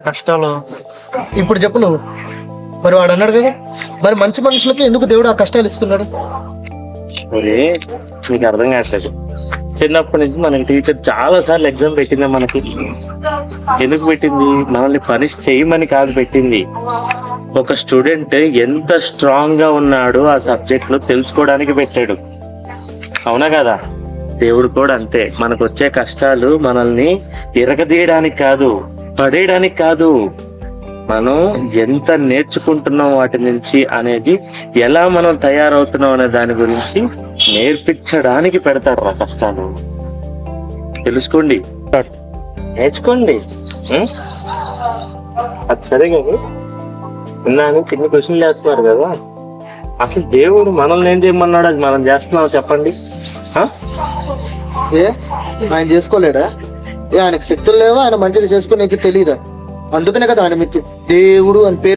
కష్టాలు. ఇప్పుడు చెప్పు నువ్వు. మరి వాడు అన్నాడు కదా, మరి మంచి మనుషులకి ఎందుకు దేవుడు ఆ కష్టాలు ఇస్తున్నాడు? మరి మీకు అర్థం కావట్లేదు. చిన్నప్పటి నుంచి మనకి టీచర్ చాలా సార్లు ఎగ్జామ్ పెట్టిందా మనకి? ఎందుకు పెట్టింది? మనల్ని పనిష్ చేయమని కాదు పెట్టింది. ఒక స్టూడెంట్ ఎంత స్ట్రాంగ్ గా ఉన్నాడో ఆ సబ్జెక్ట్ లో తెలుసుకోవడానికి పెట్టాడు. అవునా కదా? దేవుడు కూడా అంతే. మనకు వచ్చే కష్టాలు మనల్ని ఎరగదీయడానికి కాదు, పడేయడానికి కాదు, మనం ఎంత నేర్చుకుంటున్నాం వాటి నుంచి అనేది, ఎలా మనం తయారవుతున్నాం అనే దాని గురించి నేర్పించడానికి పెడతాడు ఆ కష్టాలు. తెలుసుకోండి, నేర్చుకోండి. అది సరే కానీ విన్నాను, చిన్న క్వశ్చన్ చేస్తున్నారు కదా, అసలు దేవుడు మనల్ని ఏం చేయమన్నాడు? అది మనం చేస్తున్నాం చెప్పండి. ఏ ఆయన చేసుకోలేడా? ఆయనకు శక్తులు లేవా? ఆయన మంచిగా చేసుకుని నీకు తెలియదా? అందుకనే కదా ఆయన మీకు దేవుడు అని పేరు